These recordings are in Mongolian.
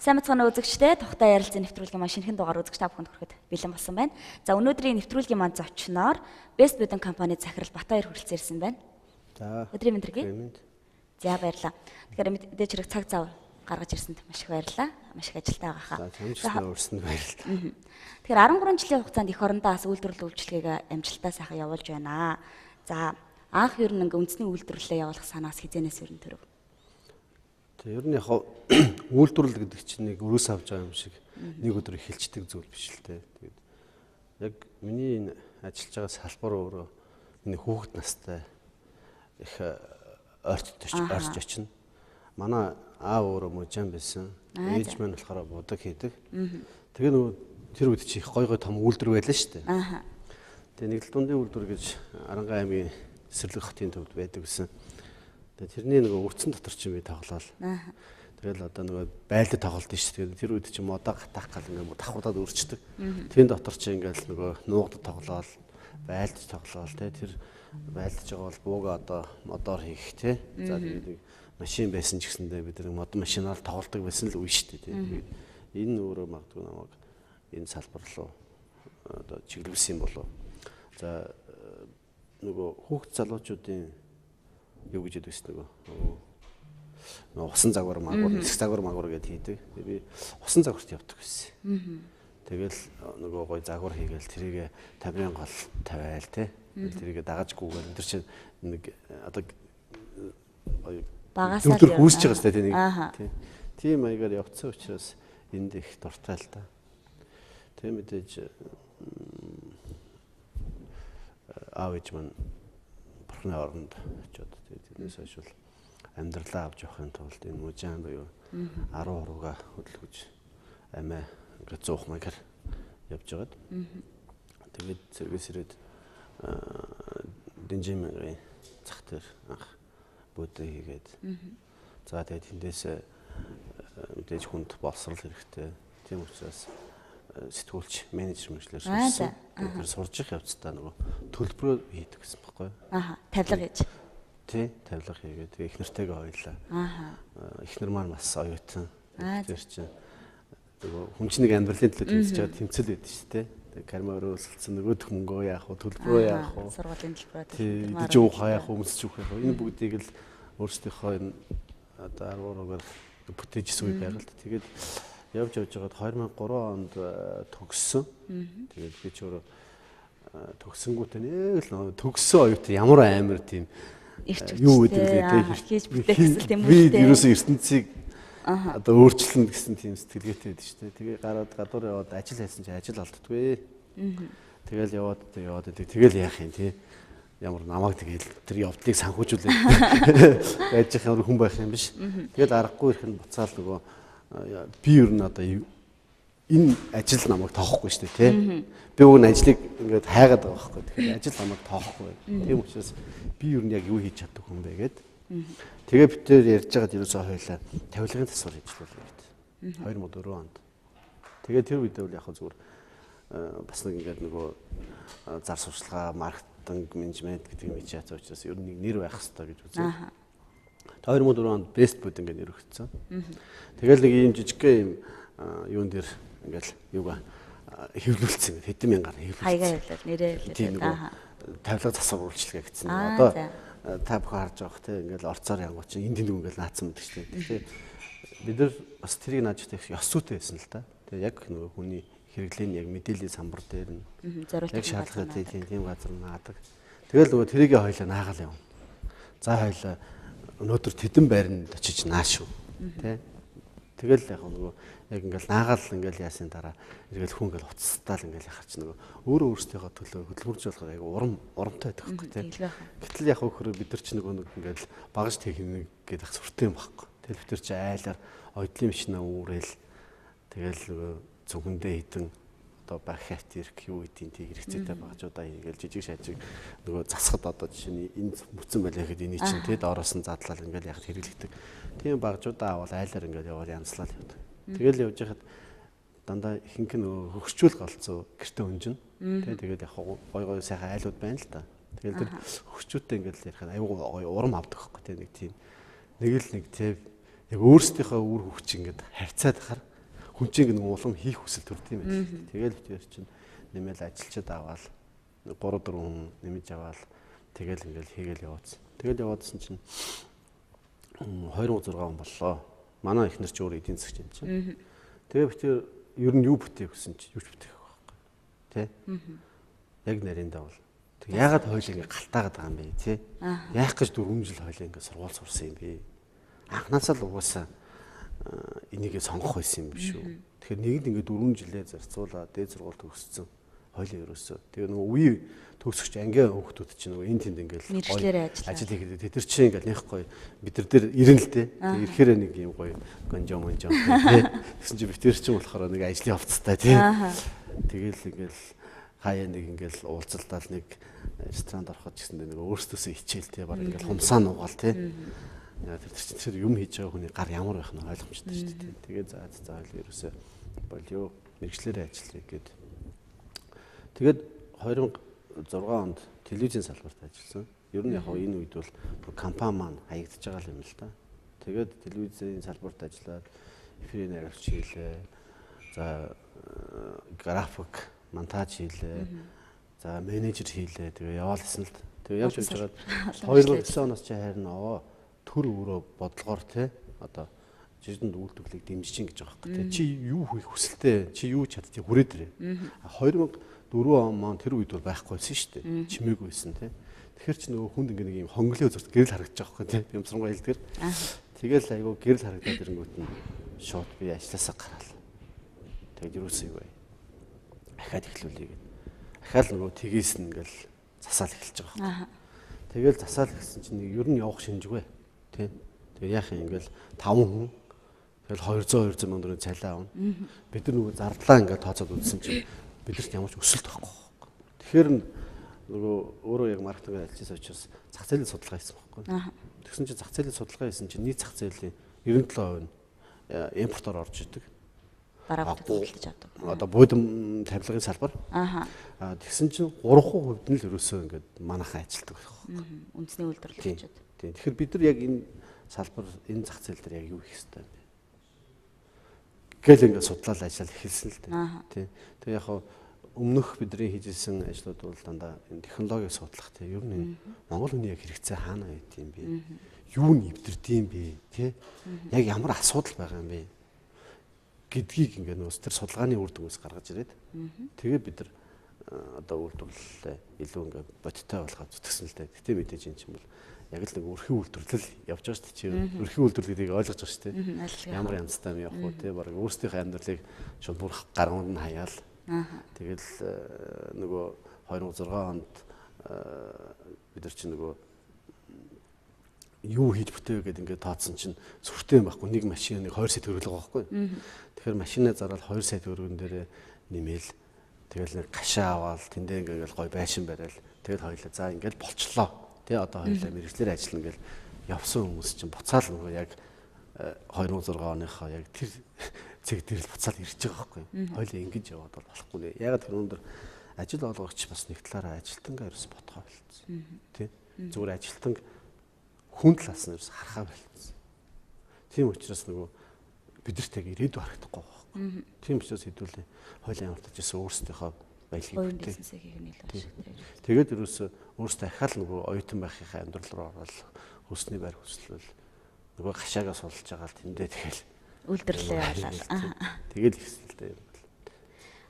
Сайн мэцхан үзэгчдээ Тухтай ярилцсан нэвтрүүлгийн маань шинэхэн дугаар үзэгч та бүхэнд хүрэхэд бэлэн болсон байна. За өнөөдрийн нэвтрүүлгийн маань зочноор Best Building компани захирал Батбаяр хүрэлцэн ирсэн байна. За. Өдрийн мэндэргий. За баярлалаа. Тэгэхээр мэдээж хэрэг цаг зав гаргаж ирсэнд маш их баярлалаа. Маш их ажилтаа байгаа хаа. За өөрсөнд баярлалаа. Тэгэхээр 13 жилийн хугацаанд эх орондоо бас үйлдвэрлэл үйлчлэгийг амжилттай сайхан явуулж байна. За анх ер нь үндэсний үйлдвэрлэлээ явуулах санаас хизэнээс ер нь төрөв. Тэг ер нь яг үйлдвэрлэл гэдэг чинь нэг өрөөс авч байгаа юм шиг нэг өдөр эхэлцдэг зүйл биш л дээ. Тэгээд яг миний энэ ажиллаж байгаа салбар өөрөө миний хүүхэд настай их орж очино. Манай аав өөрөө мужаан байсан. Ээж маань болохоор будаг хийдэг. Тэгээ нөгөө тэр үед чи их гой том үйлдвэр байлаа шүү дээ. Тэгээ нэг л дундын үйлдвэр гэж Арангаа аймгийн Цэцэрлэг хотын төвд байдаг гэсэн. Тэгээ тэрний нөгөө өвцөн дотор чинь би тоглоал. Тэгэл одоо нөгөө байлдад тоглолт шүү дээ. Тэр үед чи модоо гатах гал ингээд давхуудаад өрчдөг. Тэрийн дотор чи ингээд нөгөө нуугдад тоглоал, байлдаж тоглоал те. Тэр байлдаж байгаа бол бууга одоо модоор хийх те. За тэгээд машин байсан ч гэсэндээ бид нэг мод машинаар тоглодог байсан л үе шүү дээ. Тэгээд энэ өөрөө магадгүй намайг энэ салбар руу одоо чиглүүлсэн болов. За нөгөө хүүхд залуучуудын юу гэж яддаг шүү дээ. Усан загвар магвар, нисэх загвар магвар гэдээ хийдэг. Би усан загварт явдаг гэсэн. Тэгэл нөгөө гой загвар хийгээл тэрийг тамирын гол тавиал те. Тэрийг дагажгүйгээл энэ чинь нэг одоо багасаа үүсэж байгаа сте тийм. Тийм маягаар явцсан учраас энд их дуртай л та. Тэг мэдээж аав ээж маань бурхны оронд очиод тэрнээс хойш бол амьдралаа авч явахын тулд энэ мужаан буюу 13-га хөдөлгөж амиа ингээд 100 маягаар явж байгаад. Тэгээд сэргээс ирээд Дэнжимгийн зах дээр анх бүдэ хийгээд. За тэгээд тэндээс мэдээж хүнд боловсрал хэрэгтэй. Тийм учраас сэтгүүлч менежер мэржлэр сурсан. Тэр сурж их явцдаа нөгөө төлбөрөө хийдэг гэсэн байхгүй юу? Тавилга хийж. Тий, тавилга хийгээд их нартайгаа хоёлаа. Эхнэр маань бас оюутан. Тэр чинь нөгөө хүн чинь нэг амьдралын төлөө тэмцэж байгаа тэмцэл байдаг шүү дээ. Тэгээ карма өрөөлсөн нөгөөх мөнгөө яах вэ? Төлбөрөө яах вэ? Сургуулийн төлбөрөө. Тий, идэж уух яах вэ? Өмсөж уух яах вэ? Энэ бүгдийг л өөрсдийнхөө энэ одоо 13-гаар бүтээжсэн үе байгаад тэгээд явж байгаад 2003 онд төгссөн. Тэгээд би ч өөрөө төгсөнгүүтээ нэг л төгссөн оюутан ямар амар тийм юу гэдэг лээ хийж бүтээхсэл тийм үү? Би ерөөсөө ертөнцийг одоо өөрчлөн гэсэн тийм сэтгэлгээтэй байдаг шүү дээ. Тэгээ гараад гадуур яваад ажил хайсан чи ажил алддаггүй. Тэгэл яваад тэгэл яах юм те. Ямар намайг тэгэл тэр явдлыг санхүүжүүлээд байж байгаа хүн байх юм биш. Тэгэл аргагүй ирэх нь буцаал нөгөө би ер нь одоо энэ ажил намайг тоохгүй шүү дээ тий. Би өгн ажлыг ингээд хайгаад байгаа байхгүй. Тэгэхээр ажил намайг тоохгүй. Тийм учраас би ер нь яг юу хийж чаддаг хүн бэ гэд. Тэгээ бид тээр ярьж байгаад ерөөсөө хоёлаа тавилгын тасвар хийж лээ гэд. 2004 онд. Тэгээ тэр үедээ бол яг зүгээр бас нэг ингээд нөгөө зар сурталчилгаа, маркетинг, менежмент гэдэг юм хийж байгаа учраас ер нь нэг нэр байх хэрэгтэй гэж үзээ. 2004 онд Best Building гэдэг нэр өгсөн. Тэгэл нэг юм жижигхэн юм юун дээр ингээл юугаа хэвлүүлсэн хэдэн мянгаар хэвлүүлсэн. Хаягаа хэвлэл нэрээ хэвлэл. Тавилга засвар үйлчлэгээ гэсэн. Одоо та бүхэн харж байгаа те ингээл орцоор янгуу чи энд тэнд ингээл наацсан мэт шүү дээ. Тэгэхээр бид нар бас тэрийг нааж их ёс зүйтэй байсан л та. Тэгээ яг нөгөө хүний хэрэглээний яг мэдээллийн самбар дээр нь яг шаардлагатай тийм газар наадаг. Тэгэл нөгөө тэрийг хоёлаа наагаал явна. За хоёлаа өнөөдөр тэдэн байранд очиж наа шүү. Тэ. Тэгэл яг нөгөө яг ингээл наагаал ингээл яасан дараа эргэл хүн ингээл уцстаал ингээл яхарч нөгөө өөрөө өөрсдийнхөө төлөө хөдөлмөрч болохоор яг урамтай байдаг байхгүй тийм. Гэтэл яг хөрөө бид нар ч нөгөө ингээл багаж техник гэдэг суртан юм байхгүй. Тэгэл бид нар чи айлаар ойдлын машинаа үүрэл тэгэл нөгөө зөвхөндөө хитэн одоо бахиатирк юу гэдгийг тийг хэрэгцээтэй багажуудаа хийгээл жижиг шажиг нөгөө засахад одоо жишээ нь энэ бүтсэн байлаа гэхэд энийг чинь тэ доороос нь задлал ингээл яг хэрэглэгдэг. Тийм багажуудаа аваад айлаар ингээл яваад янзлал явдаг. Тэгэл явж хахад дандаа ихэнх нь хөгсчүүл голцоо гэртээ өнжин. Тэгээд яг гой гой сайхан айлууд байна л та. Тэгэл тэр хөгсчүүтээ ингээл ярихад аюу гой урам авдаг байхгүй тэ нэг тийм нэг л нэг тэ яг өөрсдийнхөө үр хөвч ингээд харьцаад хахаар хүн чинь нэг улам хийх хүсэл төрд юм байна. Тэгэл тэр чинь нэмэл ажилчид аваад 3 4 хүн нэмж аваад тэгэл ингээл хийгээл явуулсан. Тэгэл явуулсан чинь 2006 он боллоо. Манай эхнэр ч өөр эдийн засгийн чинь. Тэгээ би тэр ер нь юу бүтээх гэсэн чинь юу ч бүтээх байхгүй. Тэ? Яг нариндаа бол. Тэг яагаад хойлоо ингээ галтаагаад байгаа юм бэ, тий? Яах гэж 4 жил хойлоо ингээ сургууль сурсан юм бэ? Анхнаасаа л угаасаа энийгээ сонгох байсан юм биш үү? Тэгэхээр нэгд ингээ 4 жилээ зарцуулаад дээд сургууль төгссөн. Хойлоо ерөөсөө. Тэгээ нөгөө үе төгсөгч ангиа хүүхдүүд чинь нөгөө энэ тэнд ингээл ажил хийгээд тэд нар чинь ингээл нэхгүй бид нар дээр ирэн л дээ. Тэгээ ирэхээр нэг юм гоё гонжоо монжоо тий. Тэгсэн чинь битэр чинь болохоор нэг ажлын хувцастай тий. Тэгээл ингээл хаяа нэг ингээл уулзалтаал нэг ресторанд ороход гэсэн нэг өөрсдөөсөө хичээл тий баг ингээл хумсаа нугаал тий. Тэр чинь юм хийж байгаа хүний гар ямар байх нь ойлгомжтой шүү дээ. Тэгээ за ерөөсөө болио мэрэгчлэрээ ажиллая гэдэг. Тэгээд 2006 онд телевизийн салбарт ажилласан. Ер нь яг энэ үед бол компани маань хаягдчихж байгаа юм л да. Тэгээд телевизийн салбарт ажиллаад эфирийн найруулагч хийлээ. За график, монтаж хийлээ. За менежер хийлээ. Тэгээ яваалсан л. Тэгээ явж байгаад 2009 оноос чи харин төр өөрөө бодлогоор те одоо жиргэнд үйлдвэрлэлийг дэмжиж чинь гэж байгаа хэрэг. Чи юу хийх хүсэлтэй, чи юу чадчих хүрээд ирээ. 2004 он маань тэр үед бол байхгүйсэн шүү дээ. Чимээгүй байсан те. Тэгэхээр чи нөгөө хүнд ингээ нэг юм хонглын үзэрт гэрэл харагдаж байгаа хэрэг те. Юмсрангуй хэлдгэр. Тэгэл айгу гэрэл харагдаад ирэнгүүт нь шууд би ажилласаа гараал. Тэгэд юусэн юу вэ? Ахаад эхлүүлээ гэдэг. Ахаал нөгөө тгийс нь ингээл засаал эхэлж байгаа хэрэг. Тэгэл засаал гэсэн чинь ер нь явах шинжгүй тий. Тэгээ яах юм ингээл 5 хүн тэгэл 200 мянган төгрөгийн цалин авна. Бид нар нөгөө зардлаа ингээд тооцоод үзсэн чинь бидэрт ямар ч өсөлт байхгүй. Тэгэхээр нөгөө өөрөө яг маркетинг ажиллаж учраас зах зээлийн судалгаа хийсэн байхгүй. Тэгсэн чинь зах зээлийн судалгаа хийсэн чинь нийт зах зээлийн 97% нь импортоор орж идэг. Бараа хөдөлгөж авдаг. Одоо буудам тавилгын салбар. Тэгсэн чинь 3% нь л ерөөсөө ингээд манайхан ажилтдаг байхгүй. Үндэсний үйлдвэрлэлчүүд. Тийм. Тэгэхээр бид нар яг энэ салбар, энэ зах зээл дээр яг юу хийх ёстой юм бэ? Гэл ингээд судлаад ажиллал эхэлсэн л дээ. Тийм. Тэгээ яг өмнөх бидний хийжсэн ажлууд бол дандаа энэ технологиг судлах тийм. Ер нь Монгол хүний яг хэрэгцээ хаана байд юм бэ? Юу нэвтэрдэм бэ? Тийм. Яг ямар асуудал байгаа юм бэ? Гэдгийг ингээд нөөс тэр судалгааны үр дүнээс гаргаж ирээд тэгээ бид нар одоо үйлдвэрлэлээ илүү ингээд бодиттой болгоод зүтгсэн л дээ. Гэтэ мэдээж энэ чинь бол яг л нэг өрхийн үйлдвэрлэл явж байгаа шүү дээ. Чи өрхийн үйлдвэрлэлийг ойлгож байгаа шүү дээ. Ямар янзтай юм явах уу те баг өөрсдийнхөө амьдралыг шууд бүр гаргуунд нь хаяал. Тэгэл нөгөө 2006 онд бид нар чинь нөгөө юу хийж бүтээв гэдэг ингээд тооцсон чинь сүртэй юм байхгүй нэг машиныг 2 сая төгрөг байгаа байхгүй. Тэгэхээр машинаа зараад 2 сая төгрөгөн дээр нэмээл тэгэл нэг гашаа аваад тэндээ ингээд гой байшин барайл тэгэл хоёлаа за ингээд болчлоо. Тэ одоо хоёлаа мэрэгчлэр ажиллана гэл явсан хүмүүс чинь буцаал нөгөө яг 2006 оныхоо яг тэр цэг дээр л буцаал ирж байгаа байхгүй. Хоёлаа ингэж яваад бол болохгүй нэ. Ягаад тэр өндөр ажил олгогч бас нэг талаараа ажилтнгаа ерөөс ботхоо болцсон. Тэ зүгээр ажилтнаг хүн талаас нь ерөөс харахаа болцсон. Тийм учраас нөгөө бидэрт яг ирээдүй харагдахгүй байхгүй. Тийм учраас хэдүүлээ хоёлаа ямартаж гэсэн өөрсдийнхөө баялагийг бизнесээ хийх нь илүү ашигтай. Тэгээд ерөөсөө өөрсдөө ахаал нөгөө оюутан байхынхаа амьдрал руу ороод хүсний байр хүслэл нөгөө гашаагаа сулж байгаа л тэндээ тэгэл үйлдвэрлэлээ явуулаад. Тэгэл ихсэлтэй юм бол.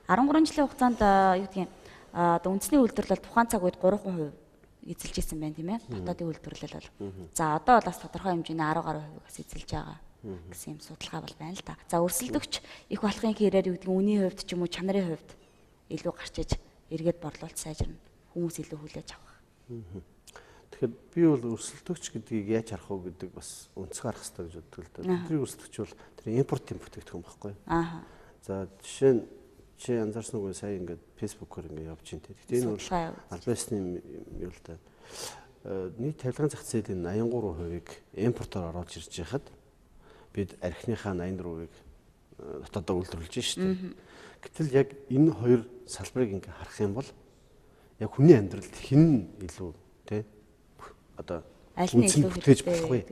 13 жилийн хугацаанд юу гэдгийг одоо үндэсний үйлдвэрлэл тухайн цаг үед 3% эзэлж исэн байна тийм ээ. Дотоодын үйлдвэрлэл бол. За одоо бол бас тодорхой хэмжээний 10 гаруй хувийг бас эзэлж байгаа гэсэн юм судалгаа бол байна л да. За өрсөлдөгч их болохын хэрээр юу гэдгийг үнийн хувьд ч юм уу чанарын хувьд илүү гарч иж эргээд борлуулалт сайжирна. Хүмүүс илүү хүлээж авах. Тэгэхээр би бол өрсөлдөгч гэдгийг яаж харах вэ гэдэг бас өнцгөө харах хэрэгтэй гэж боддог л да. Бидний өрсөлдөгч бол тэр импортын бүтээгдэхүүн байхгүй. За жишээ нь чи анзаарсан уу сая ингээд фэйсбүүкээр ингээд явж байна те. Гэтэ энэ бол аль байсны юм л да. Нийт тавилгын зах зээлийн 83%-ийг импортоор оруулж ирж байхад бид архиныхаа 84%-ийг дотоодоо үйлдвэрлэж шүү дээ. Гэтэл яг энэ хоёр салбарыг ингээд харах юм бол яг хүний амьдралд хэн илүү те одоо үнцэн бүтээж болох вэ?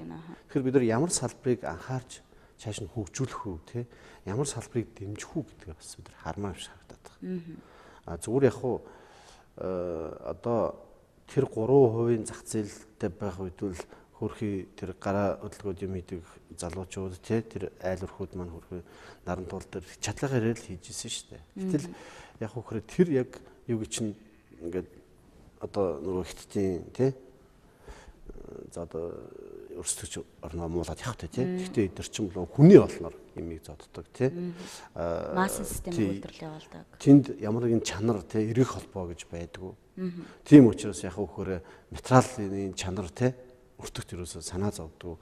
Тэгэхээр бид нар ямар салбарыг анхаарч цааш нь хөгжүүлэх үү те ямар салбарыг дэмжих үү гэдгээ бас бид хармаар харагдаад байна. Зүгээр яг хуу одоо тэр 3% зах зээлтэй байх үед бол хөрхий тэр гараа хөдөлгөөд юм хийдэг залуучууд те тэр айл өрхүүд маань хөрхий наран тул дээр чадлагаар ирэл хийжсэн шүү дээ. Гэтэл яг хөрхий тэр яг юу гэж чинь ингээд одоо нөгөө хиттийн те за одоо өрсөлдөж орноо муулаад явахтай тий. Гэхдээ эдгээр чинь бол хүний олноор юмыг зоддог тий. Масс системийг үйлдвэрлэж явуулдаг. Тэнд ямар нэгэн чанар тий эргэх холбоо гэж байдгүй. Тийм учраас яг хөөхөр материалын чанар тий өртөгт ерөөсөө санаа зовдөг.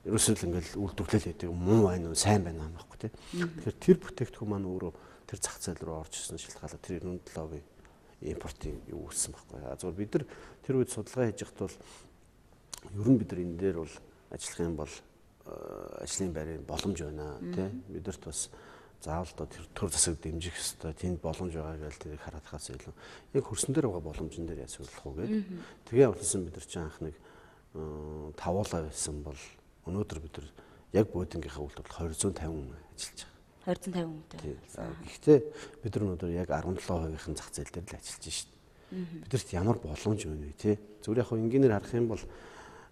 Ерөөсөө л ингээл үйлдвэрлэл хийдэг муу байна уу сайн байна аа байхгүй тий. Тэгэхээр тэр бүтээгдэхүүн маань өөрөө тэр зах зээл рүү орж ирсэн шалтгаалаа тэр 97% импортын юу үүссэн байхгүй. Зөвхөн бид нар тэр үед судалгаа хийж байхад бол ер нь бид нар энэ дээр бол ажиллах юм бол ажлын байрын боломж байна тий бидэрт бас заавал тэр төр засаг дэмжих ёстой тэнд боломж байгаа гэж тэрийг харахаас илүү яг хөрсөн дээр байгаа боломжн дээр ясуулах уу гэдэг. Тэгээ явуулсан бид нар чинь анх нэг тавуулаа байсан бол өнөөдөр бид нар яг буудингийнхаа үйлдвэрлэл 250 ажиллаж байгаа. 250 хүнтэй. Гэхдээ бид нар өнөөдөр яг 17%-ийн зах зээл дээр л ажиллаж байна шүү дээ. Бидэрт ямар боломж байна вэ тий? Зүгээр яг энгийнээр харах юм бол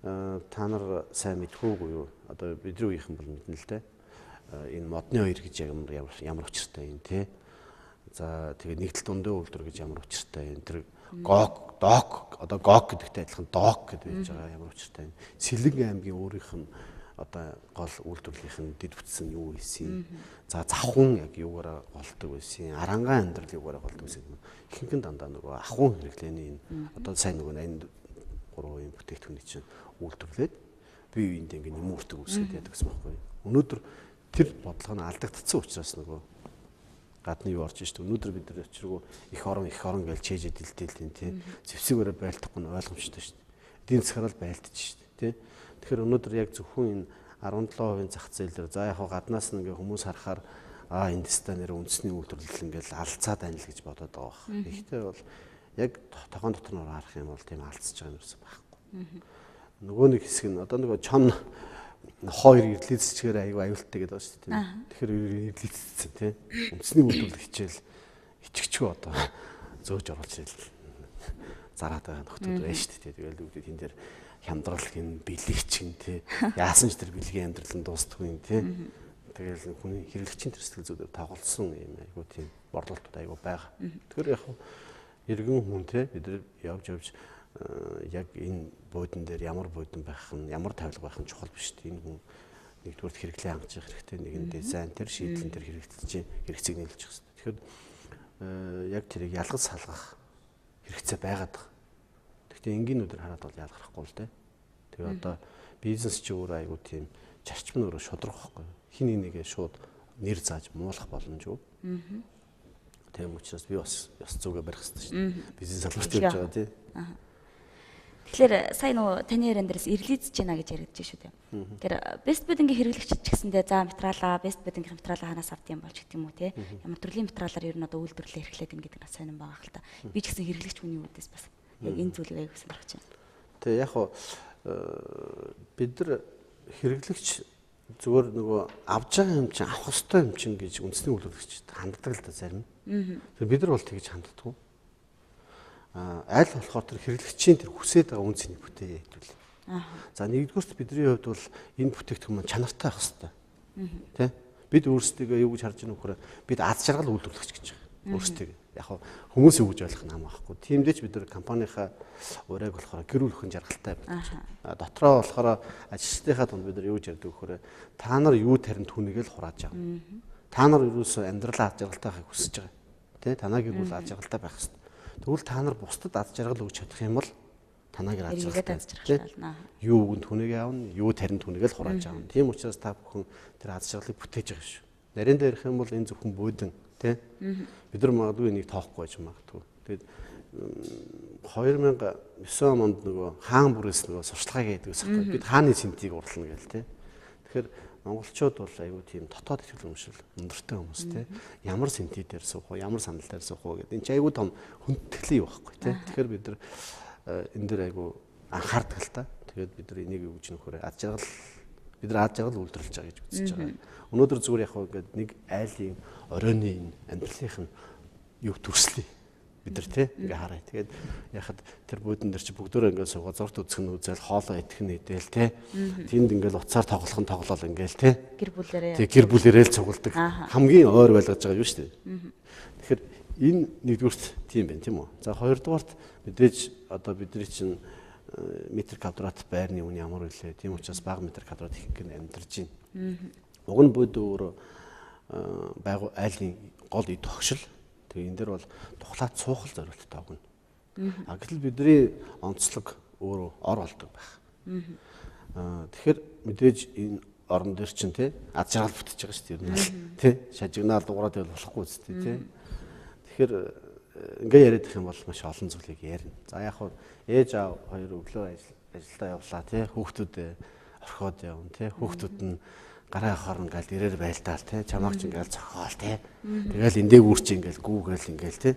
та нар сайн мэдхүүгүй юу? Одоо бидний үеийнхэн бол мэднэ л дээ. Энэ модны хоёр гэж ямар учиртай юм те. За тэгээ нэгдэл дундын үйлдвэр гэж ямар учиртай юм. Тэр гок, док одоо гок гэдэгтэй адилхан док гэдэг байж байгаа ямар учиртай юм. Сэлэг аймгийн өөрийнх нь одоо гол үйлдвэрлэлийн дэд бүтсэн юу ийсэн. За завхун яг юугаараа голдог байсан. Арангаан амьдрал юугаараа голдог байсан. Ихэнх нь дандаа нөгөө ахуйн хэрэглээний энэ одоо сайн нөгөө 83% бүтээгдэхүүний чинь үйлдвэрлээд бие биендээ ингэ нэмүртэг үсгээд яадаг гэсэн байхгүй. Өнөөдөр тэр бодлого нь алдагдсан учраас нөгөө гадны юу орж шүү дээ. Өнөөдөр бид нар очиргоо их орон гэж чэйжэд дэлдэлтэн тий. Зэвсэгээрээ байлдахгүй нь ойлгомжтой шүү дээ. Эдийн засгаар л байлдаж шүү дээ тий. Тэгэхээр өнөөдөр яг зөвхөн энэ 17% зах зээл дээр за яг гаднаас нь ингээ хүмүүс харахаар энэ дэстэ нэр үндэсний үйлдвэрлэл ингээл алдцаад байна л гэж бодоод байгаа баг. Гэхдээ бол яг тохон дотор нь харах юм бол тийм алдсаж байгаа юм ерөөсөн байхгүй. Нөгөө нэг хэсэг нь одоо нөгөө чон хоёр ирлээцчгээр аюу аюултай гэдэг байна шүү дээ. Тэгэхээр ирлээцсэн тий. Үндэсний үйлдвэрлэл хичээл ичгчгүй одоо зөөж оруулж ирэл зараад байгаа нөхдүүд байна шүү дээ. Тэгэл үгдээ тэн дээр хямдрал гин бэлэгч гин тий. Яасан ч тэр бэлгийн амьдрал нь дуустдаггүй юм тий. Тэгэл хүний хэрэглэгчийн төрсөл зүйлээр тоглосон юм айгуу тийм борлуулалтууд айгуу байгаа. Тэгэхээр яг иргэн хүн тий бид нар явж яг энэ буудан дээр ямар буудан байх нь ямар тавилга байх нь чухал биш тийм хүн нэгдүгээр хэрэглээ хангаж явах хэрэгтэй нэгэн дизайн тэр шийдлэн тэр хэрэгцээг нийлүүлж явах хэрэгтэй. Тэгэхээр яг тэрийг ялгаж салгах хэрэгцээ байгаад байгаа. Гэхдээ энгийнүүдээр хараад бол ялгархгүй л дээ. Тэгээ одоо бизнес чи өөрөө айгуу тийм зарчим нь өөрөө шудрах байхгүй. Хин нэгээ шууд нэр зааж муулах боломжгүй. Тийм учраас би бас ёс зүгээ барих хэрэгтэй шүү дээ. Бизнес салбарт явж байгаа тий. Тэгэхээр сая нөгөө таны яриан дээрээс ирлийзж байна гэж яригдж шүү дээ. Тэгэхээр бест бидингийн хэрэглэгчид ч гэсэндээ за материалаа бест бидингийн материалаа ханаас авд юм болж гэдэг юм уу те. Ямар төрлийн материалаар ер нь одоо үйлдвэрлэлээ хэрэглээд байна гэдэг нь сайн юм байгаа хэл та. Би ч гэсэн хэрэглэгч хүний үдээс бас яг энэ зүйлийг аяг сонирхож байна. Тэгээ яг бид нар хэрэглэгч зүгээр нөгөө авж байгаа юм чинь авах ёстой юм чинь гэж үндэсний үйлдвэрлэгчид ханддаг л да зарим. Тэр бид нар бол тэгж ханддаггүй. Аль болохоор тэр хэрэглэгчийн тэр хүсээд байгаа үнцний бүтээе хэвдвэл. За нэгдүгээрт бидний хувьд бол энэ бүтээгдэхүүн маань чанартай байх хэрэгтэй. Тэ? Бид өөрсдөө юу гэж харж байгаа нөхөр бид аз жаргал үйлдвэрлэгч гэж байгаа. Өөрсдөө яг хүмүүс юу гэж ойлгох нь хамаахгүй. Тиймдээ ч бид нар компанийнхаа урайг болохоор гэр бүлийн жаргалтай байдаг. Дотроо болохоор ажилчдынхаа дунд бид нар юу гэж ярьдаг вөхөр та нар юу тарин түүнийг л хурааж байгаа. Та нар юусоо амьдралаа аз жаргалтай байхыг хүсэж байгаа. Тэ? Танаа гэр бүл аз жаргалтай байх хэрэгтэй. Тэгвэл та нар бусдад аз жаргал өгч чадах юм бол танаагаар аз жаргалтай. Юу үгэн түүнийг аавна, юу тарин түүнийг л хурааж аавна. Тийм учраас та бүхэн тэр аз жаргалыг бүтээж байгаа шүү. Нарийн дээр ярих юм бол энэ зөвхөн буудан тий. Бид нар магадгүй энийг тоохгүй байж магадгүй. Тэгээд 2009 онд нөгөө хаан бүрээс нөгөө сурчлагаа хийдэгс байхгүй. Бид хааны сэнтийг урлана гээл тий. Тэгэхээр монголчууд бол аюу тийм дотоод ихтгэл өмшил өндөртэй хүмүүс тий. Ямар сэнти дээр суух уу, ямар сандал дээр суух уу гэдэг. Энд чинь аюу том хүндэтгэлийн юу байхгүй тий. Тэгэхээр бид нар энэ дээр аюу анхаардаг л та. Тэгээд бид нар энийг юу гэж нөхөр аз жаргал бид нар ааж байгаа л үйлдвэрлэж байгаа гэж үзэж байгаа. Өнөөдөр зүгээр яг ингээд нэг айлын оройны амьдралын юу төрслий бид нар тий ингээ хараа. Тэгээд яхад тэр буудан дээр чи бүгдөө ингээ суугаа зурд үзэх нь үзэл хоолоо идэх нь идэл тий. Тэнд ингээл уцаар тоглол ингээл тий. Гэр бүлэрээ. Тий гэр бүлэрээ л цугладаг. Хамгийн ойр байлгаж байгаа юу шүү дээ. Тэгэхээр энэ нэгдүгürt тийм байна тийм үү. За хоёрдугаарт мэдээж одоо бидний чинь метр квадрат байрны үн ямар вэ? Тийм учраас бага метр квадрат их гэн амьдарч байна. Уг нь бод өөр байгуу айлын гол ид тогшил. Тэгээ энэ дээр бол тухлаад суухал зориулттай өгнө. А гэтэл бидний онцлог өөрөө ор болдог байх. Тэгэхээр мэдээж энэ орон дээр чинь тий ад жаргал бүтэж байгаа шүү дээ. Тий шажигнаал дуурайд болохгүй үстэй тий. Тэгэхээр ингээ яриад их юм бол маш олон зүйлийг ярина. За яг хуу ээж аав хоёр өглөө ажилдаа явлаа тий хүүхдүүд орхиод явна тий хүүхдүүд нь гараа ахаар ингээл ирээр байлдаал тий чамаач ингээл цохоол тий тэгэл эндээ үрч ингээл гүүгээл ингээл тий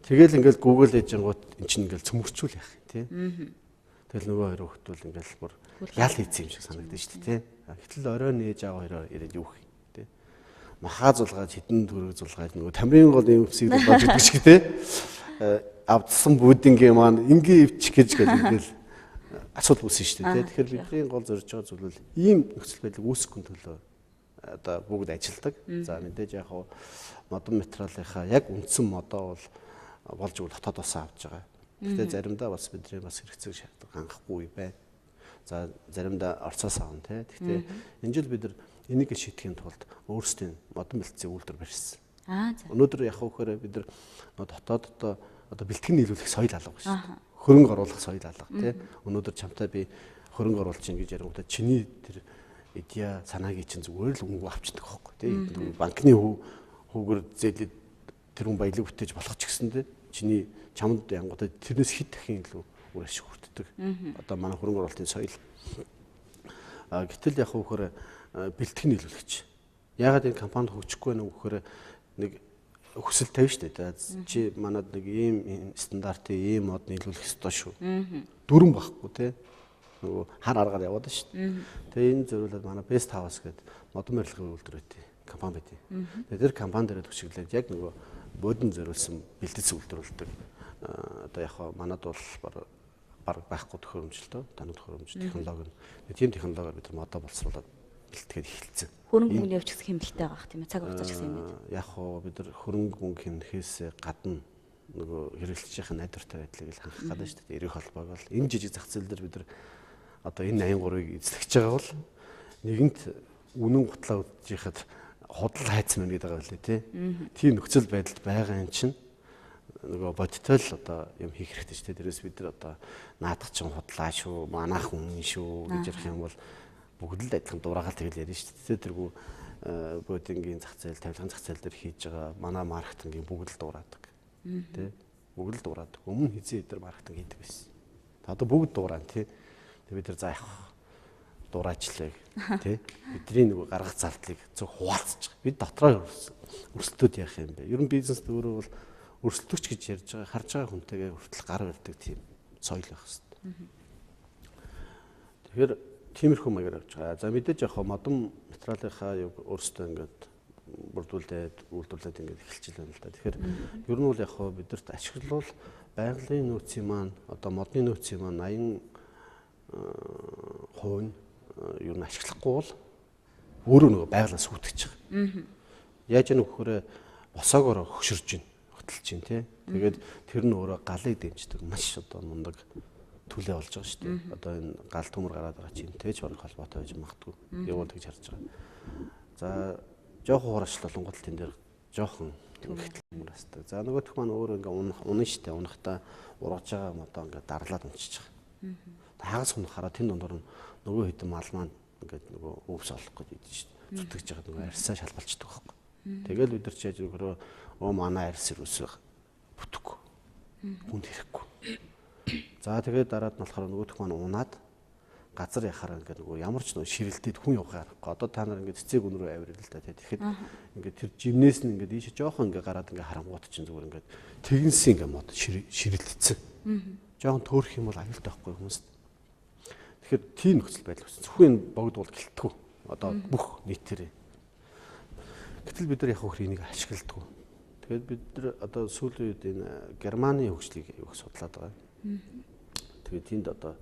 тэгэл ингээл гүүгээл ээжингууд эн чинь ингээл цөмөрчүүл яах тий тэгэл нөгөө хоёр хүүхдүүд ингээл бүр ял хийцэн юм шиг санагдаж шүү дээ тий гэтэл оройн ээж аав хоёроо ирээд юу хий тий махаа зулгаад хитэн төрөг зулгаад нөгөө тамирын голын өвсийг болж идэг шиг тий авдсан бүүдингээ маань ингээ өвчих гэж ингээл асуудал үүснэ шүү дээ. Тэгэхээр бидний гол зорж байгаа зүйл бол ийм нөхцөл байдлыг үүсгэхийн төлөө одоо бүгд ажилладаг. За мэдээж яг хуу модон материалынхаа яг үндсэн модоо бол болж өгөх дотоод бас авч байгаа. Гэхдээ заримдаа бас бидний бас хэрэгцээг шаарддаг хангахгүй байна. За заримдаа орцоос аавн тий. Гэхдээ энэ жил бид нар энийг шийдэхийн тулд өөрсдийн модон бэлтгэл үйлдвэр барьсан. Өнөөдөр яг хөөхөр бид нар дотооддоо одоо бэлтгэн нийлүүлэх соёл алга шүү дээ. Хөрөнгө оруулах соёл алга тий. Өнөөдөр чамтай би хөрөнгө оруулах чинь гэж ярингуудаа чиний тэр идея санаагийн чинь зүгээр л өнгө авчдаг байхгүй тий. Банкны хүүгээр зээлээд тэр хүн баялаг бүтээж болох ч гэсэндээ чиний чамд янгуудаа тэрнээс хэд дахин илүү үр ашиг хүртдэг. Одоо манай хөрөнгө оруулалтын соёл. Гэтэл яг хөөхөр бэлтгэн нийлүүлэгч. Яагаад энэ компанид хөгжихгүй байна вэ гэхээр нэг хүсэл тавь штэ. Чи манад нэг ийм стандартын ийм мод нийлүүлэх ёстой шүү. Дүрэн багхгүй те. Нөгөө хар аргаар яваад штэ. Тэгээ энэ зөвлөд манай Best House гэдэг модон барилгын үйлдвэр өгдөө компани байдیں۔ Тэгээ тэр компани дээр төсөглөөд яг нөгөө бодон зориулсан бэлтгэц үйлдвэрлэдэг. Одоо яг манад бол баг байхгүй төхөөрөмжлөлтөө танах төхөөрөмж технологи. Тийм технологиор бид нар модоо боловсруулад бэлтгэхэд эхэлсэн. Хөрөнгө мөнгөний явчих хэмнэлттэй байгаа юм цаг хугацаач гэсэн юм байна. Яг хоо бид нар хөрөнгө мөнгө хэмнэхээс гадна нөгөө хэрэглэгчийн найдвартай байдлыг л хангах гэдэг шүү дээ. Эрэх холбоог бол энэ жижиг зах зээл дээр бид нар одоо энэ 83-ыг эзлэгч байгаа бол нэгэнт үнэн гутлаа үзчихэхэд худал хайцсан байна гэдэг байгаа үлээ тий. Тийм нөхцөл байдалд байгаа юм чинь нөгөө бодитол одоо юм хийх хэрэгтэй шүү дээ. Тэрээс бид нар одоо наадах чинь худлаа шүү, манайх үнэн шүү гэж ярих юм бол бүгд л адилхан дураагаал тэгэл ярина шүү дээ. Тэргүй бодингийн зах зээл, тавилгын зах зээл дээр хийж байгаа манай маркетингийн бүгд л дураадаг. Тэ? Бүгд л дураадаг. Өмнө хизээ эдгээр маркетинг хийдэг байсан. Одоо бүгд дуурайна тий. Тэг бид нар за явах дураачлаа тий. Бидний нөгөө гаргах зардлыг зөв хуваалцаж байгаа. Бид дотроо өрсөлдөд яах юм бэ? Ер нь бизнест өөрөө бол өрсөлдөгч гэж ярьж байгаа, харж байгаа хүнтэйгээ хүртэл гар барьдаг тийм соёл байх хэрэгтэй. Тэгэхээр тиймэрхүү маягаар явж байгаа. За мэдээж яг модон материалынхаа юг өөрсдөө ингээд бүрдүүлээд үйлдвэрлээд ингээд эхэлж байна л да. Тэгэхээр ер нь бол яг бидэрт ашиглал байгалийн нөөцийн маань одоо модны нөөцийн маань 80% ер нь ашиглахгүй бол өөрөө нөгөө байгалаас сүтгэж байгаа. Яаж яах вэ гэхээр босоогоор хөшөрж байна, хөтөлж байна тий. Тэгээд тэр нь өөрөө галыг дэмждэг маш одоо мундаг төлөө болж байгаа шүү дээ. Одоо энэ гал төмөр гараад байгаа чинь тэйж барах холбоотой байж магадгүй. Явуул гэж харж байгаа. За жоохон хуураачлал Монгол тэн дээр жоохон тэмхтэл муурастай. За нөгөөх маань өөрөө ингээ унаа штэ унахтаа ургаж байгаа модоо ингээ дарлаад унчиж байгаа. Хагас унах хараа тэн дондор нөгөө хэдэн мал маань ингээ нөгөө өвс олох гэж идэв штэ. Зүтгэж байгаа нөгөө арьсаа шалгалцдаг байхгүй. Тэгэл бид нар ч яаж өгөрөө манай арьс ирүүсээ бүтэхгүй. Хүнд хэрэггүй. За тэгээд дараад нь болохоор нөгөөх маань унаад газар яхаар ингээд нөгөө ямар ч нөгөө ширэлтээд хүн явах аргагүй. Одоо та нар ингээд цэцэг өн рүү авирал л та тэгэхэд ингээд тэр жимнээс нь ингээд ийшээ жоохон ингээд гараад ингээд харангууд чинь зүгээр ингээд тэгнсэн ингээд мод ширэлтсэн. Жоохон төөрөх юм бол аюултай байхгүй хүмүүст. Тэгэхээр тийм нөхцөл байдал үүссэн. Зөвхөн энэ богдуул гэлтгүү. Одоо бүх нийтээрээ. Гэтэл бид нар яг хөх энийг ашигладаг. Тэгээд бид нар одоо сүүлийн үед энэ Германы хөгжлийг аяг судлаад байгаа. Тэгээд тэнд одоо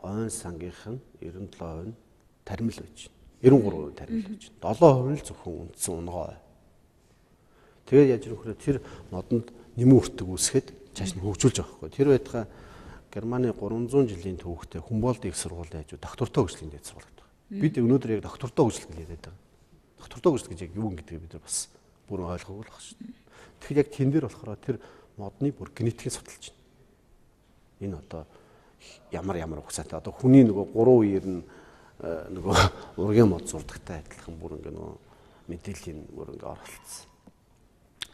ойн сангийнх нь 97% тармил байж байна. 93% тармил байж байна. 7% л зөвхөн үндсэн унгоо. Тэгээд яаж нөхрөө тэр модонд нэмэн үртэг үүсгэхэд цааш нь хөгжүүлж байгаа хгүй. Тэр байтугай Германы 300 жилийн түүхтэй Humboldt их сургуулийн хажуу доктортой хөгжлийн дэд сургууль байдаг. Бид өнөөдөр яг доктортой хөгжил гэж яриад байгаа. Доктортой хөгжил гэж яг юу гэдгийг бид нар бас бүрэн ойлгоогүй л баг шүү дээ. Тэгэхээр яг тэн дээр болохоор тэр модны бүр генетикийг судалж байна. Энэ одоо ямар хугацаатай одоо хүний нөгөө 3 үеэр нь нөгөө ургийн мод зурдагтай адилхан бүр ингээ нөгөө мэдээллийн бүр ингээ оролцсон.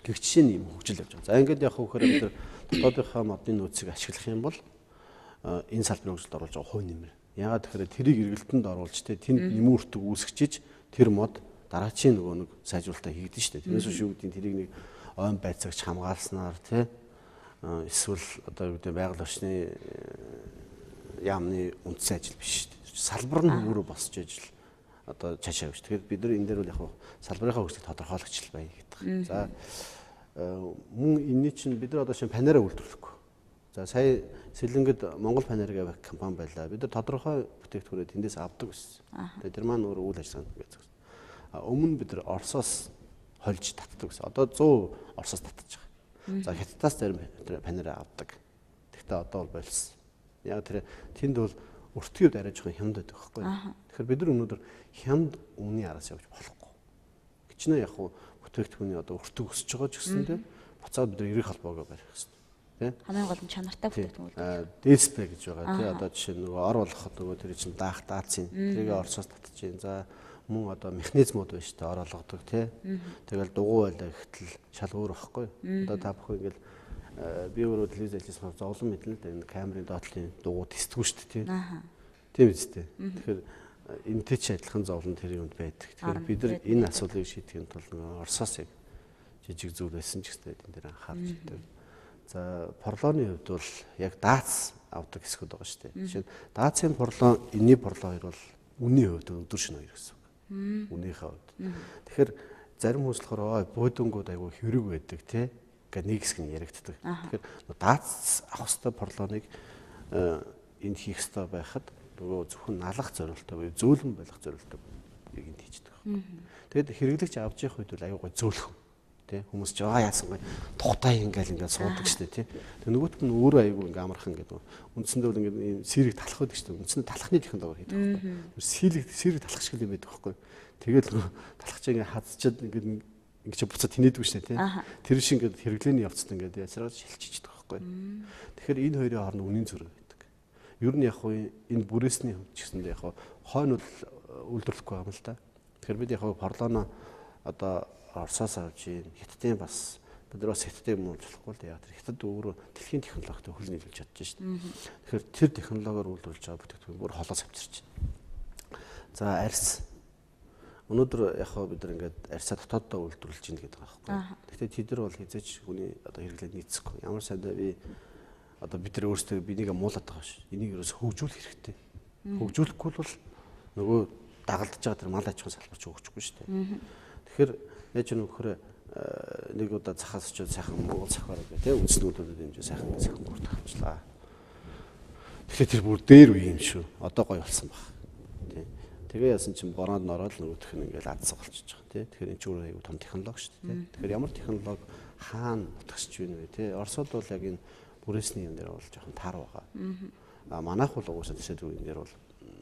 Гэх жишээ нь юм хөгжил явж байгаа. За ингээд яг хөөхөр бид дотоодынхаа модны нөөцийг ашиглах юм бол энэ салбарын хөгжилд оруулж байгаа хувь нэмэр. Ягаад тэгэхээр тэрийг эргэлтэнд оруулж тэнд нэмэн үртэг үүсгэж тэр мод дараачийн нөгөө нэг сайжруулалтаа хийгдэн шүү дээ. Тэрнээс шүү гэдгийг тэрийг нэг ойн байцаагч хамгаалснаар тий эсвэл одоо юу гэдэг байгаль орчны яамны үндсэн ажил биш шүү дээ. Салбар нь өөрөө босч ижил одоо цаашаа явж. Тэгэхээр бид нар энэ дээр бол яг салбарынхаа хөгжлийг тодорхойлогч байна гэдэг. За мөн энэний чинь бид нар одоо шинэ панера үйлдвэрлэхгүй. За сая Сэлэнгэд Монгол панер гэх компани байлаа. Бид нар тодорхой бүтээгдэхүүнээ тэндээс авдаг байсан. Тэгээд тэр маань өөр үйл ажиллагаанд гэсэн. Өмнө бид нар Оросоос хольж татдаг гэсэн. Одоо 100 Оросоос татчих. За Хятадаас зарим панера авдаг. Тэгтээ одоо бол болсон. Яг тэр тэнд бол өртгийд арай жоохон хямд байдаг байхгүй. Тэгэхээр бид нар өнөөдөр хямд үнийн араас явж болохгүй. Гичнээ яг хуу бүтээгдэхүүний одоо өртөг өсөж байгаа ч гэсэндээ буцаад бид нар эрэг холбоогоо барих хэрэгтэй. Тэ? Хамгийн гол нь чанартай бүтээгдэхүүн үлдэх. Дисплей гэж байгаа тий одоо жишээ нь нөгөө ор болгоход нөгөө тэр чинь даах даацын тэрийг Оросоос татж जैन. За мөн одоо механизмууд байна шүү дээ ор олгодог тий. Тэгэл дугуй байлаа гэтэл шал өөр байхгүй. Одоо та бүхэн ингээл би өөрөө телевиз ажилласан зовлон мэднэ л да энэ камерын доотлын дугуй тестгүй шүү дээ тий. Тийм үстэй. Тэгэхээр энэтэй ч адилхан зовлон тэр юмд байдаг. Тэгэхээр бид нар энэ асуудлыг шийдэхин тулд Оросоос яг жижиг зүйл байсан ч гэсэн энэ дээр анхаарч байдаг. За порлооны хувьд бол яг даац авдаг хэсгүүд байгаа шүү дээ. Жишээ нь даацын порлоо, энэний порлоо хоёр бол үнийн хувьд өдөр шөнө хоёр гэсэн үг. Үнийхээ хувьд. Тэгэхээр зарим хүмүүс болохоор буудэнгууд айгүй хэрэг байдаг тий. Ингээд нэг хэсэг нь яригддаг. Тэгэхээр даац авах хэвээр порлооныг энд хийх хэвээр байхад нөгөө зөвхөн налах зорилттой буюу зөөлөн байлгах зорилттой энд хийждэг. Тэгэд хэрэглэгч авч явах үед бол аюу гой зөөлөх. Тэ хүмүүс ч яасан гой тухтай ингээл суудаг штэ тий. Тэг нөгөөт нь өөрөө аюу ингээ амархан гэдэг. Үндсэндээ бол ингээ ийм сэрийг талах байдаг штэ. Үндсэндээ талхны технологиор хийдэг байхгүй. Сэрийг талах шиг юм байдаг байхгүй. Тэгэл талахч ингээ хазчаад ингээ чи буцаад тинээдэг штэ тий. Тэр шиг ингээ хэрэглээний явцад ингээ яцраад шилчиждэг байхгүй. Тэгэхээр энэ хоёрын хооронд үнийн зөрүү байдаг. Ер нь яг хуу энэ бүрээсний хувьд ч гэсэндээ яг хойно үйлдвэрлэхгүй юм л да. Тэгэхээр бид яг порлооно одоо Оросоос авч ийн Хятадын бас бид нар бас Хятадын юм уулзахгүй л яа тэр Хятад өөрөө дэлхийн технологитой хөл нийлүүлж чадж шít. Тэгэхээр тэр технологиор үйлдвэрлэж байгаа бүтээгдэхүүн бүр холоос авчирч байна. За арьс. Өнөөдөр яг бид нар ингээд арьсаа дотооддоо үйлдвэрлэж ийн гэдэг байгаа байхгүй. Гэхдээ тэд нар бол хязгаарч хүний одоо хэрэглээд нийцэхгүй. Ямар сайдаа би одоо бид нар өөрсдөө бинийг муулаад байгаа ш. Энийг ерөөс хөгжүүлэх хэрэгтэй. Хөгжүүлэхгүй бол нөгөө дагалдаж байгаа тэр мал аж ахуйн салбарч өгөхгүй шүү дээ. Тэгэхээр яаж нөхөр нэг удаа цахаас ч сайхан Монгол цахаар гэх тийм үндснүүдүүдэд хэмжээ сайхан бүрт авчлаа. Тэгэхээр тэр бүр дээр үе юм шүү. Одоо гоё болсон баг. Тийм. Тэгээ яасан чинь бороонд н ороод нөгөөх нь ингээл адсаг болчихж байгаа тийм. Тэгэхээр энэ ч өөр аюу том технологи шүү дээ. Тэгэхээр ямар технологи хаана утгасч байна вэ тийм. Оросод бол яг энэ бүрээсний юм дээр бол жоохон тар байгаа. Манайх бол угаасаа тэсэд үеийн дээр бол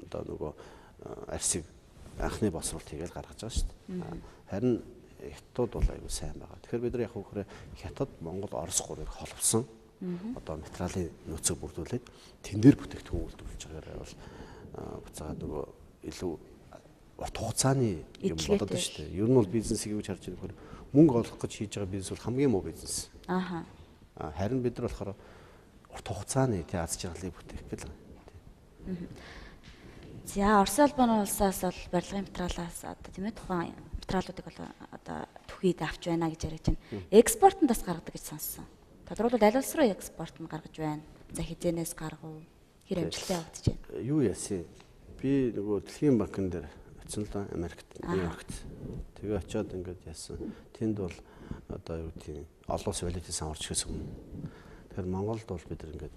одоо нөгөө арсыг анхны босролт хийгээл гаргаж байгаа шүү дээ. Харин Хятад бол аюу сайн байгаа. Тэгэхээр бид нар яг хөөхрөө Хятад, Монгол, Орос гурыг холбосон одоо материалын нөөцөө бүрдүүлээд тэн дээр бүтээгдэхүүн үйлдвэрлэж байгаагаар бол буцаад нөгөө илүү урт хугацааны юм болоод байна шүү дээ. Ер нь бол бизнесийг юу харж байгаа нөхөр мөнгө олох гэж хийж байгаа бизнес бол хамгийн муу бизнес. Харин бид нар болохоор урт хугацааны тий аз жаргалыг бүтээх гэл. За Орос улбаны улсаас бол барилгын материалаас одоо тийм ээ тухайн материалуудыг бол одоо түхийд авч байна гэж яриад байна. Экспортод бас гаргадаг гэж сонссон. Тодорхойлбол аль улс руу экспорт нь гаргаж байна? За хизэнээс гаргав? Тэгэхээр амжилттай явагдаж байна. Юу яасан? Би нөгөө Дэлхийн банкн дээр очсон л да Америкт, Нью-Йоркт. Тэгээ очиод ингээд яасан. Тэнд бол одоо юу гэдэг олон улсын валютын сан орчихоос өмнө. Тэгэхээр Монголд бол бид нар ингээд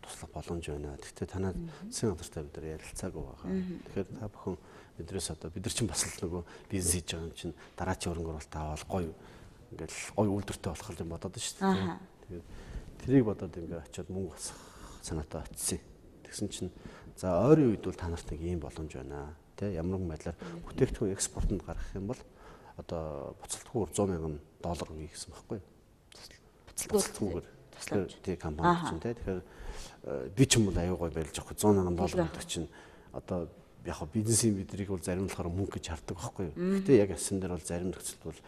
туслах боломж байна. Гэхдээ танаад засгийн газартай бид нар ярилцаагүй байгаа. Тэгэхээр та бүхэн бидрээс одоо бид нар чинь бас л нөгөө бизнес хийж байгаа юм чинь дараачийн хөрөнгө оруулалт аваад гоё ингээд гоё үйлдвэртэй болох юм бодоод шүү дээ. Тэгээд тэрийг бодоод ингээд очиод мөнгө басах санаатай очив. Тэгсэн чинь за ойрын үед бол та нарт нэг ийм боломж байна. Тэ ямар нэгэн байдлаар бүтээгдэхүүн экспортод гаргах юм бол одоо буцалтгүй $100,000 гэсэн байхгүй юу? Буцалтгүйгээр туслаж тий компани чинь тий. Тэгэхээр би ч юм бол аюу гой барилж авах $100,000 гэдэг чинь одоо яг бизнесийн бидрийг бол зарим болохоор мөнгө гэж хардаг байхгүй юу? Гэтэ яг ясан дээр бол зарим нөхцөлд бол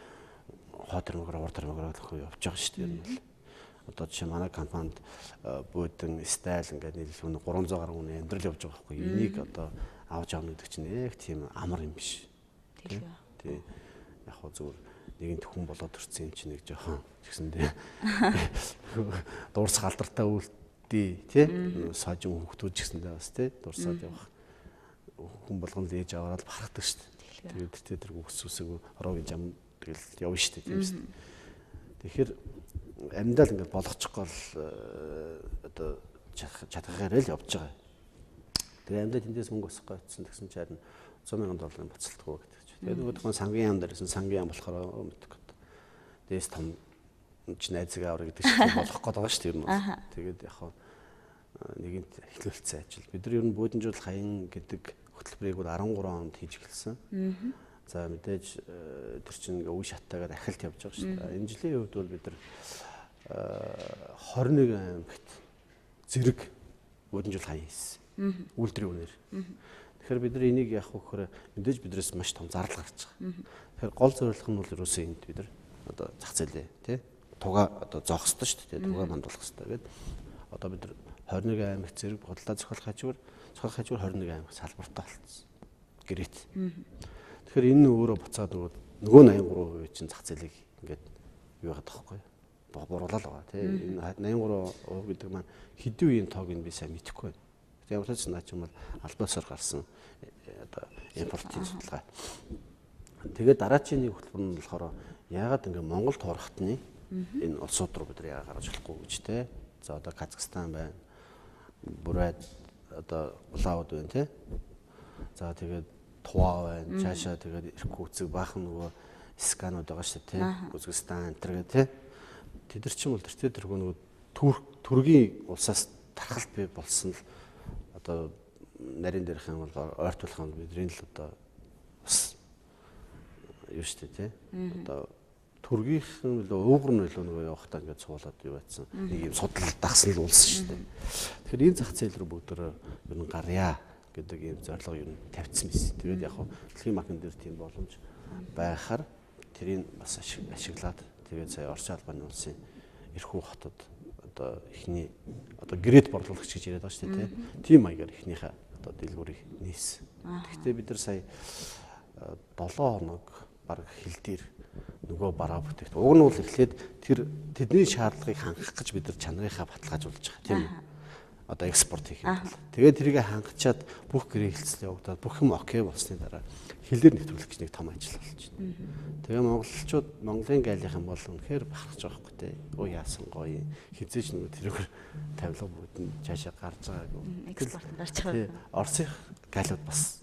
хоо төрмөгөр урд төрмөгөр явж байгаа шүү дээ. Энэ бол одоо жишээ манай компанид буудан стайл ингээд нийлүүлэх 300 гаруй хүний амьдрал явж байгаа байхгүй юу? Энийг одоо авч авах гэдэг чинь яг тийм амар юм биш. Тий. Яг хоо зүгээр нэгэн хүн болоод ирсэн юм чинь нэг жоохон гэсэн дээ. Дуурсах алдартай үлдээ тий. Сажин хөвгтүүд гэсэндээ бас тий. Дуурсаад явах хүн болгонд ээж аваад барахдаг шүү дээ. Тэгээд тэр өсвөсөг орогийн зам тэгэл явна шүү дээ тийм шүү дээ. Тэгэхээр амьдаа л ингээд болгочихгоо л одоо чадхаараа л явж байгаа. Тэгээ амьдаа тэндээс мөнгө босгох гэсэн тэгсэн чинь $100,000 буцалтгүй гэдэг. Тэгээд нөгөө сангийн яам дээрсэн сангийн яам болохоор мэддэг. Дээс том ч найзыг авраг гэдэг шиг болох гээд байгаа шүү дээ ер нь. Тэгээд яг нэгэнт эхлүүлсэн ажил. Бид нар ер нь бууданжуулах хаян гэдэг хөтөлбөрийг бол 13 онд хийж эхэлсэн. За мэдээж тэр чинь ингээ үе шаттайгаар ахилт явж байгаа шүү дээ. Энэ жилийн хувьд бол бид нар 21 аймагт зэрэг бууданжуулах хаян хийсэн. Үйлдвэрийн үнээр. Тэгэхээр бид нар энийг яах вэ гэхээр мэдээж бидрээс маш том зардал гарч байгаа. Тэгэхээр гол зорилго нь бол ерөөсөө энд бид нар одоо зах зээлээ тий тугаа одоо зоох хэрэгтэй шүү дээ. Тугаа мандуулах хэрэгтэй. Тэгээд одоо бид нар 21 аймагт зэрэг бодлоо зохиолох хажуугаар 21 аймаг салбартай болчихсон. Гэрэт. Тэгэхээр энэ өөрөө буцаад нөгөө 83% чинь зах зээлийг ингээд юу яагаад тахгүй буруулаад байгаа тий. Энэ 83% гэдэг маань хэдэн үеийн тоог нь би сайн мэдэхгүй байна. Ямар ч наа ч юм бол албаасаар гарсан одоо импортын судалгаа. Тэгээд дараачийн нэг хөтөлбөр нь болохоор яагаад ингээ Монгол туурхтны энэ улсууд руу бид нар яагаад гаргаж болохгүй гэж те. За одоо Казахстан байна. Бурайд одоо Улаауд байна те. За тэгээд Тува байна. Цаашаа тэгээд Иркутск үзэг баахан нөгөө сканууд байгаа шүү дээ те. Узбекистан энэ төр те. Тэд нар ч юм бол тэр нөгөө төргийн улсаас тархалт бий болсон л одоо нарийн дээрх юм бол ойртуулах юм бидний л одоо бас юу шүү дээ тий. Одоо төргийнхэн л өвгөр нь л нөгөө явахтаа ингээд суулаад юу байсан. Нэг юм судал дагсан л улс шүү дээ. Тэгэхээр энэ зах зээл рүү бүгдөө ер нь гарья гэдэг ийм зорилго ер нь тавьсан байсан. Тэгээд яг Дэлхийн банкн дээр тийм боломж байхаар тэрийг бас ашиглаад тэгээд сая Орчин албаны улсын Эрхүү хотод одоо ихний одоо грейд борлуулагч гэж яриад байгаа шүү дээ тийм маягаар ихнийхээ одоо дэлгүүрийг нээсэн. Гэхдээ бид нар сая 7 хоног баг хил дээр нөгөө бараа бүтээгт. Уг нь бол эхлээд тэр тэдний шаардлагыг хангах гэж бид нар чанарынхаа баталгаажуулж байгаа тийм үү? Одоо экспорт хийх юм бол. Тэгээд тэрийг хангачаад бүх гэрээ хэлцэл явагдаад бүх юм окей болсны дараа хилээр нэвтрүүлэх гэж нэг том ажил болж байна. Тэгээ монголчууд Монголын гайлийнх юм бол үнэхээр бахархаж байгаа байхгүй тий. Өө яасан гоё. Хизээч нөгөө тэрүүгээр тавилга бүгд нь цаашаа гарч байгаагүй. Экспорт гарч байгаа. Орсын гайлууд бас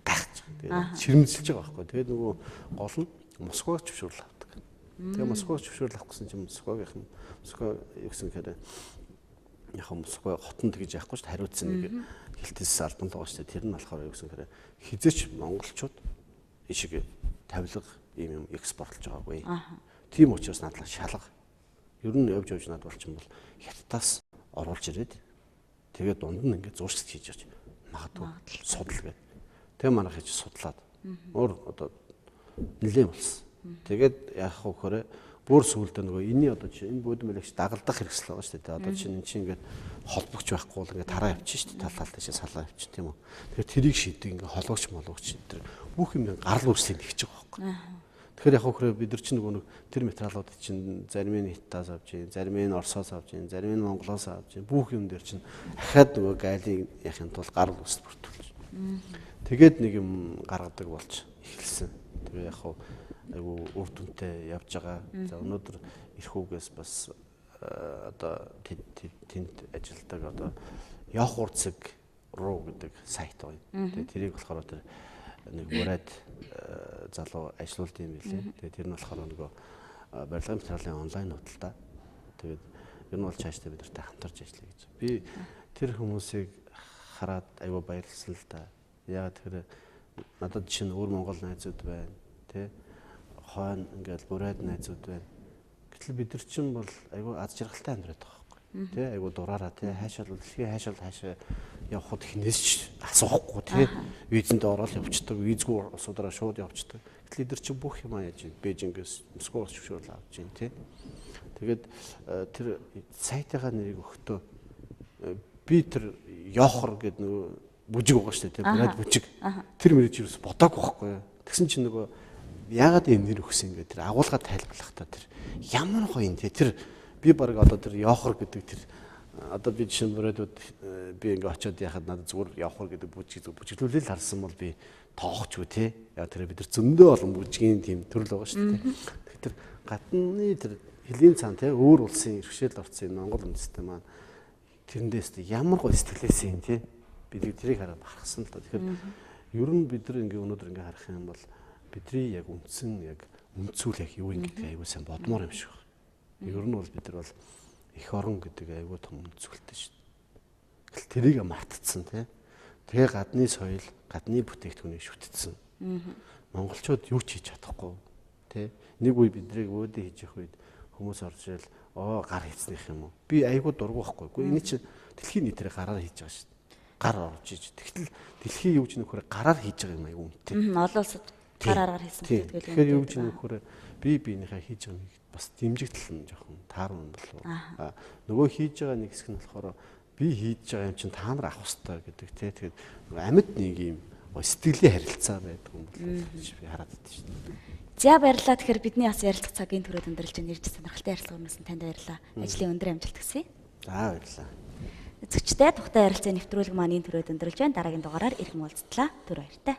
гайхаж байгаа. Тэгээд ширмэлж байгаа байхгүй. Тэгээд нөгөө гол нь Москваг зөвшөөрөл авдаг. Тэгээ Москваг зөвшөөрөл авах гэсэн чинь Москвагийнх нь Москва юу гэсэн хэрэг яг Москва хотод тэгж яахгүй шүү дээ хариуцсан нэг хилтэс албан л байгаа шүү дээ. Тэр нь болохоор юу гэсэн хэрэг хизээч монголчууд ишиг тавилга ийм юм экспортлж байгаагүй. Тийм учраас надлаа шалга. Ер нь явж надад болчих юм бол хятадаас оруулж ирээд тэгээд дунд нь ингээд зуршилт хийж яач магадгүй судал гэдэг. Тэгээ манайх хийж судлаад өөр одоо нэлээд болсон. Тэгээд яах вэ гэхээр бүр сүулдэ нөгөө энэний одоо чинь энэ буудан мэлэгч дагалдах хэрэгсэл байгаа шүү дээ. Одоо чинь энэ чинь ингээд холбогч байхгүй бол ингээд тараа явчих шүү дээ. Тал талдаа салаа явчих тийм үү. Тэгэхээр тэрийг шийдэг ингээд хологч молгоч энэ бүх юм гарал үүслийг нэгж байгаа байхгүй. Тэгэхээр яг хөө бид нар чинь нөгөө нэг тэр материалууд чинь зарим нь Хятадаас авч ийн, зарим нь Оросоос авч ийн, зарим нь Монголоос авч ийн. Бүх юм дээр чинь ахаад нөгөө гайлыг яхин тул гар үст бүртгүүлж. Тэгээд нэг юм гаргадаг болж эхэлсэн. Тэгээ яг хөө айгу үр дүнтэй явж байгаа. За өнөөдөр ирэх үгээс бас одоо тэнд ажилладаг одоо явах урцэг руу гэдэг сайт байна. Тэгээ тэрийг болохоор тэр нэг ураад залуу ажиллаулт юм билээ. Тэгээ тэр нь болохоор нөгөө барилгын материалын онлайн худалдаа. Тэгээд ер нь бол цаашдаа бид нартай хамтарч ажиллая гэж. Би тэр хүмүүсийг хараад айгу баярлсан л да. Яагаад тэгэхээр надад жишээ нь өөр Монгол найзууд байна. Тэ хойно ингээл бурайд найзууд байна. Гэтэл бид нар чинь бол айгу аз жаргалтай амьдраад байгаа байхгүй. Тэ айгу дураараа тэ хаашаа дэлхийн хаашаа явхад хинээс ч асуухгүй тэ визэнд ороод явчихдаг, визгүй улсуудараа шууд явчихдаг. Гэтэл бид нар чинь бүх юм яаж ийн Бээжингээс Москвоос зөвшөөрөл авч ийн тэ. Тэгээд тэр сайтынхаа нэрийг өгөхдөө би тэр Йохор гэдэг нөгөө бүжиг байгаа шүү дээ, бурайд бүжиг. Тэр мөрөж юус бодоагүй байхгүй юу. Тэгсэн чинь нөгөө яагаад энэ нэр өгсөн ингээд тэр агуулга тайлбарлахдаа тэр ямар гоё юм те тэр би баг одоо тэр Йохор гэдэг тэр одоо би жишээ нь бурайдууд би ингээд очиод яхад надад зүгээр Йохор гэдэг бүжиглүүлэл харсан бол би тоохчгүй те. Яа тэр бид нар зөндөө олон бүжгийн тийм төрөл байгаа шүү дээ. Тэгэхээр гадны тэр хэлийн цаан те өөр улсын иргэшэл орцсон Монгол үндэстэн маань тэрэндээс ямар гоё сэтгэлээсээ юм те. Бид тэрийг хараад бахархсан л та. Тэгэхээр ер нь бид нар ингээ өнөөдөр ингээ харах юм бол бидний яг үндсэн яг үндсүүл яг юу юм гэдэг аюу сайн бодмоор юм шиг байна. Ер нь бол бид нар бол эх орон гэдэг аюу том үндсүүлтэй шүү дээ. Тэгэл тэрийг мартцсан тий. Тэгээ гадны соёл, гадны бүтээгдэхүүнийг шүтцсэн. Монголчууд юу ч хийж чадахгүй тий. Нэг үе биднийг өөдөө хийж явах үед хүмүүс орж ирэл гар хийцнийх юм уу? Би аюу дургу байхгүй. Гэхдээ энэ чинь дэлхийн нийтээр гараар хийж байгаа шүү дээ. Гар орж иж. Тэгтэл дэлхийн юу ч нөхөр гараар хийж байгаа юм аюу үнэтэй. Олон улсад гараараар хийсэн гэдэг. Тэгэхээр юу ч нөхөр биенийхээ хийж байгаа нэг бас дэмжигдэл нь жоохон таарна болов. Нөгөө хийж байгаа нэг хэсэг нь болохоор би хийж байгаа юм чинь та нар авах хэрэгтэй гэдэг тий. Тэгээд амьд нэг юм сэтгэлийн харилцаа байдаг юм бол би хараад байдаг шүү дээ. За баярлалаа. Тэгэхээр бидний бас ярилцах цагийн түрээд өндөрлж нэрж сонирхолтой ярилцлага өрнөсөн танд баярлалаа. Ажлын өндөр амжилт хүсье. За баярлалаа. Зөвчтэй тухтай ярилцаа нэвтрүүлэг маань энэ түрээд өндөрлж байна. Дараагийн дугаараар иргэн уулзтлаа. Түр баяртай.